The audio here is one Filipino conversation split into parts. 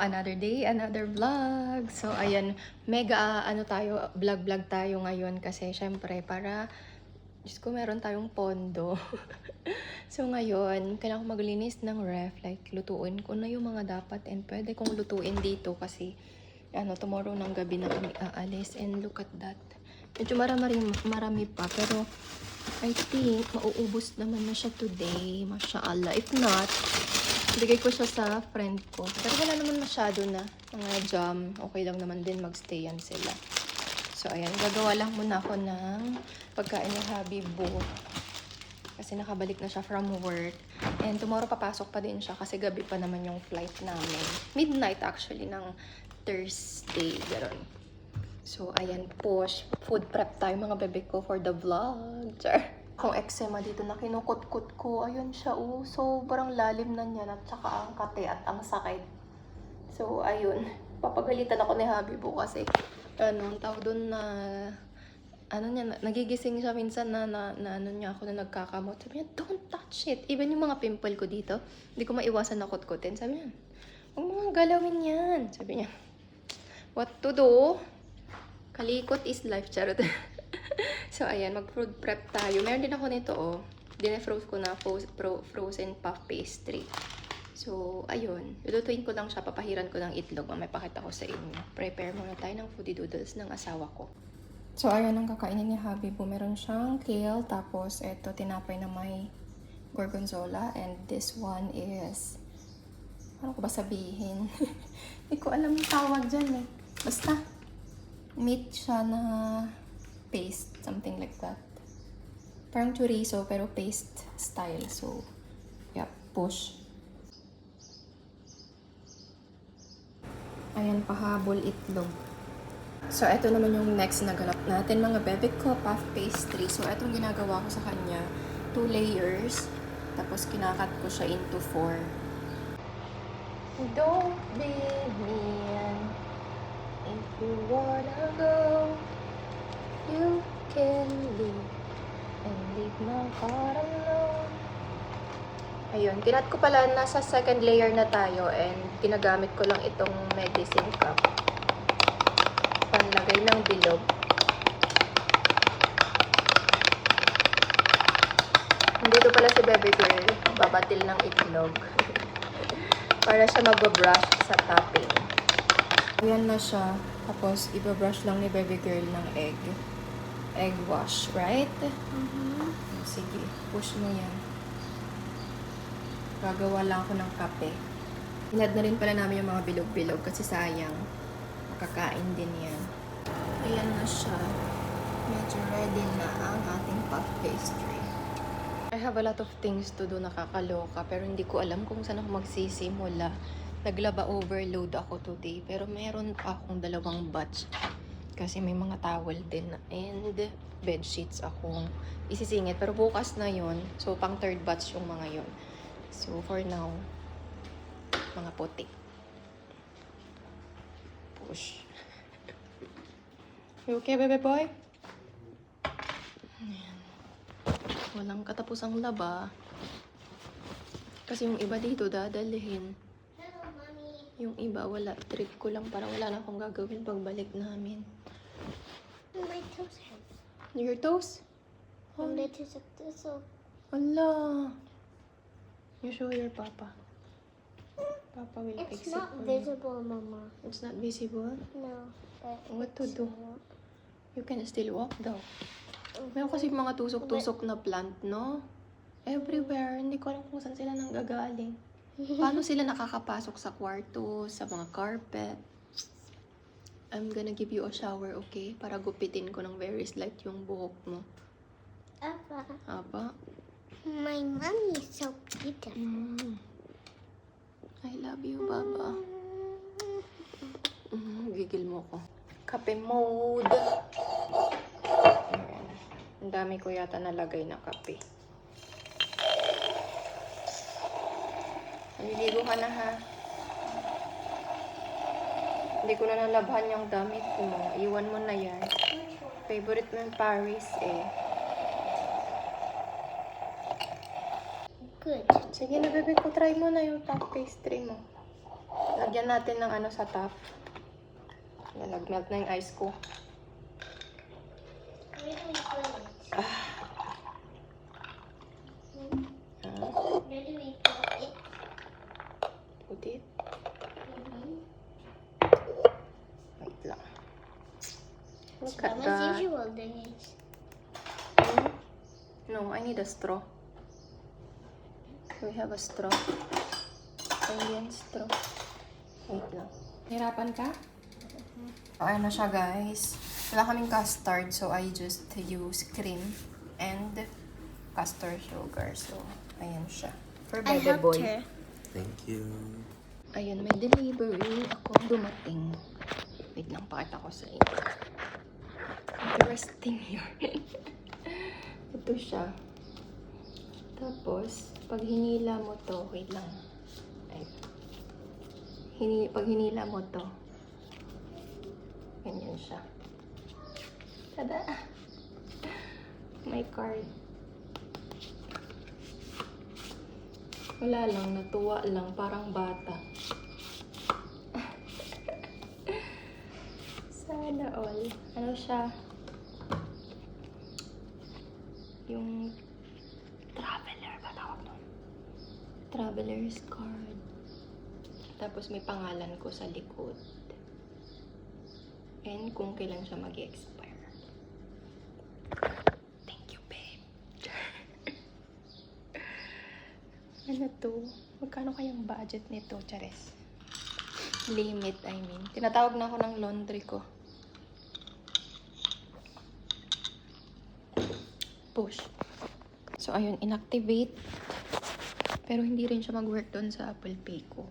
another day, another vlog. So, ayan, mega, vlog tayo ngayon kasi syempre para, Diyos ko, meron tayong pondo. So, ngayon, kailangan ko maglinis ng ref, like, lutuin ko na yung mga dapat and pwede kong lutuin dito kasi, tomorrow ng gabi na kami aalis and look at that. Medyo marami pa, pero I think mauubos naman na siya today, mashallah. If not, bigay ko siya sa friend ko. Pero wala naman masyado na mga jam. Okay lang naman din magstay yan sila. So, ayan. Gagawa lang muna ako ng pagkain ng Habibo. Kasi nakabalik na siya from work. And tomorrow papasok pa din siya kasi gabi pa naman yung flight namin. Midnight actually ng Thursday. Ganon. So, ayan po. Food prep tayo mga bebe ko for the vlog. Char. Kung eczema dito na kinukut-kut ko, ayun siya, oh. Sobrang lalim na niya at saka ang kate at ang sakit. So, ayun. Papagalitan ako ni Habibo kasi, ang tawag doon na, nagigising siya minsan na niya ako na nagkakamot. Sabi niya, don't touch it. Even yung mga pimple ko dito, hindi ko maiwasan na kutkutin. Sabi niya, huwag mga galawin yan. Sabi niya, what to do? Kalikot is life, charot. So, ayan, mag-food prep tayo. Meron din ako nito, oh. Dinefroze ko na frozen puff pastry. So, ayun. Lulutuin ko lang siya, papahiran ko ng itlog. Mamaya pakita ko sa inyo. Prepare muna tayo ng foodie doodles ng asawa ko. So, ayan ang kakainin ni Habibo. Meron siyang kale, tapos eto, tinapay na may gorgonzola. And this one is, ano ko ba sabihin? Hindi ko alam yung tawag dyan, eh. Basta, meat siya na paste, something like that. Parang chorizo, pero paste style. So, yeah, push. Ayan, pahabol itlog. So, eto naman yung next na ganap natin, mga bebe ko, puff pastry. So, etong ginagawa ko sa kanya, 2 layers. Tapos, kinakat ko siya into 4. Don't be mean. If you wanna go, you can leave and leave my heart alone. Ayun, kinat ko pala, nasa second layer na tayo and ginagamit ko lang itong medicine cup. Panlagay ng bilog. Nandito pala si baby girl, babatil ng itlog. Para siya mag-brush sa topping. Ayan na siya. Tapos, ibabrush lang ni baby girl ng egg. Egg wash, right? Sige, push mo yan. Gagawa lang ako ng kape. Inad na rin pala namin yung mga bilog-bilog kasi sayang. Makakain din yan. Ayan na siya. Medyo ready na ang ating puff pastry. I have a lot of things to do, nakakaloka, pero hindi ko alam kung saan ako magsisimula. Naglaba overload ako today, pero meron pa akong 2 batch. Kasi may mga towel din and bed sheets akong isisingit. Pero bukas na yon. So, pang 3rd batch yung mga yon. So, for now, mga puti. Push. You okay, baby boy? Ayan. Walang katapusang laba. Kasi yung iba dito dadalhin. Yung iba, wala. Treat ko lang para wala na akong gagawin pagbalik namin. My toes hurt. Your toes? Oh. They took this off. Wala. You show your papa. Papa will fix it It's not for you. visible, Mama. It's not visible? No. But What to it's do? not. You can still walk daw. Meron kasi mga tusok-tusok na plant, no? Everywhere. Hindi ko alam kung saan sila nanggagaling. Paano sila nakakapasok sa kwarto, sa mga carpet? I'm gonna give you a shower, okay? Para gupitin ko ng very slight yung buhok mo. Papa, Aba? my mommy is so beautiful. I love you, Baba. Gigil mo ko. Kape mode. Ayan. Ang dami ko yata nalagay na kape. Naliligo ka na, ha? Hindi ko na nalabhan yung damit mo. Iwan mo na yan. Favorite mo yung Paris, eh. Good. Sige na, bebe ko. Try mo na yung top pastry mo. Lagyan natin ng ano sa top. Nag-melt na yung ice ko. Where do we put it? Where do we put it? Put it. Wait lang. Look at As that. usual, guys. No, I need a straw. We have a straw. Indian straw. Wait lang. Hirapan ka? Ayan na siya, guys. Wala kaming custard, so I just use cream and castor sugar. So, ayan siya. For I Bebe helped Boy. her. Thank you. Ayan, may delivery akong dumating. Wait lang, pakita ko sa inyo. Interesting yun. Ito siya. Tapos, pag hinila mo to, wait lang. Ay. Pag hinila mo to, ganyan siya. Tada! May card. Wala lang, natuwa lang, parang bata. Sana all. Ano siya? Yung traveler ba tawag nun? Traveler's card. Tapos may pangalan ko sa likod. And kung kailan siya mag-expire. Thank you, babe. Ano to? Magkano kayang budget nito, Chares? Limit, I mean. Tinatawag na ako ng laundry ko. Push. So, ayun, inactivate. Pero hindi rin siya mag-work doon sa Apple Pay ko.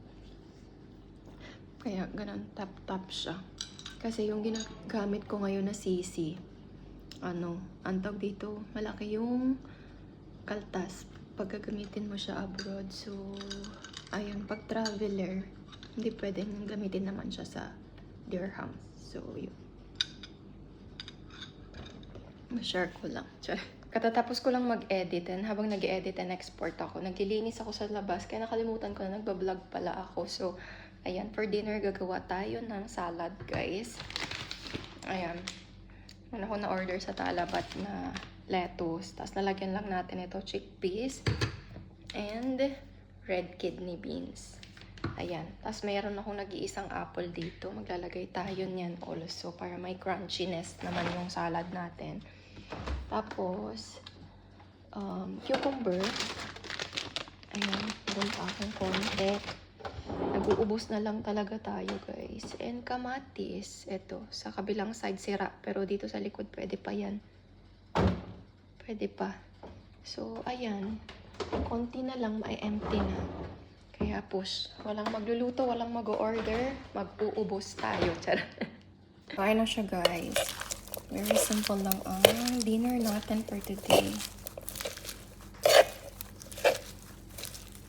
Kaya, ganun, tap-tap siya. Kasi yung ginagamit ko ngayon na CC, ang tawag dito, malaki yung kaltas pag gagamitin mo siya abroad. So, ayun, pag traveler, hindi pwedeng gamitin naman siya sa dirham. So, yun. Ma-share ko lang. Katatapos ko lang mag-edit, and habang nag-edit and export ako, naglilinis ako sa labas, kaya nakalimutan ko na nagbablog pala ako. So, ayan, for dinner, gagawa tayo ng salad, guys. Ayan. Ano ko na-order sa Talabat na lettuce. Tapos, lalagyan lang natin ito, chickpeas and red kidney beans. Ayan. Tapos, mayroon akong nag-iisang apple dito. Maglalagay tayo niyan also para may crunchiness naman yung salad natin. Tapos, cucumber. Ayan, meron pa akong konti. Nag-uubos na lang talaga tayo, guys. And kamatis. Ito, sa kabilang side sira. Pero dito sa likod, pwede pa yan. Pwede pa. So, ayan. Konti na lang, may empty na. Kaya push. Walang magluluto, walang mag-order. Mag-uubos tayo. Charot. Kain na siya, guys. Very simple lang ang dinner natin for today.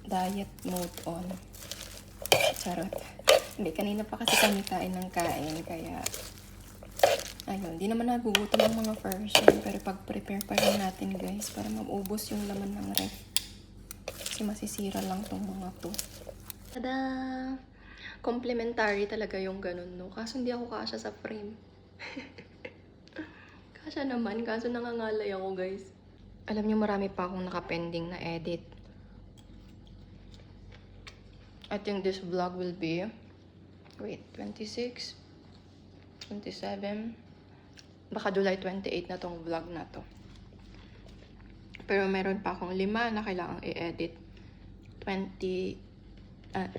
Diet mode on. Charot. Hindi, kanina pa kasi kami kain ng kain. Kaya, ayun. Di naman nagugutom ang mga person. Pero pag-prepare pa rin natin, guys. Para maubos yung laman ng ref. Kasi masisira lang tong mga to. Tada! Complimentary talaga yung ganun, no? Kaso hindi ako kasya sa frame. Kasya naman, kaso nangangalay ako, guys. Alam niyo, marami pa akong nakapending na edit. I think this vlog will be, wait, 26, 27, baka July 28 na tong vlog na to. Pero meron pa akong 5 na kailangang i-edit.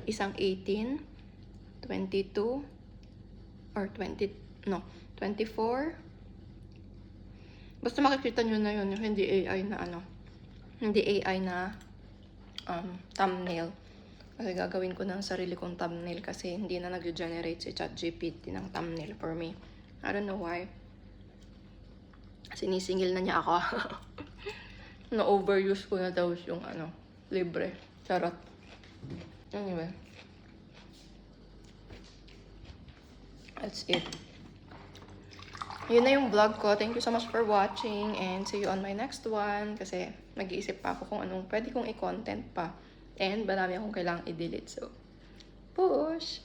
Isang 18, 22, or 24. Basta makikita nyo na yun, yung hindi AI na thumbnail. Kasi gagawin ko ng sarili kong thumbnail kasi hindi na nag-generate si ChatGPT ng thumbnail for me. I don't know why. Sinisingil na niya ako. Na-overuse ko na daw yung libre. Charot. Anyway. That's it. Yun na yung vlog ko. Thank you so much for watching and see you on my next one. Kasi mag-iisip pa ako kung anong pwede kong i-content pa. And marami akong kailangang i-delete. So, push!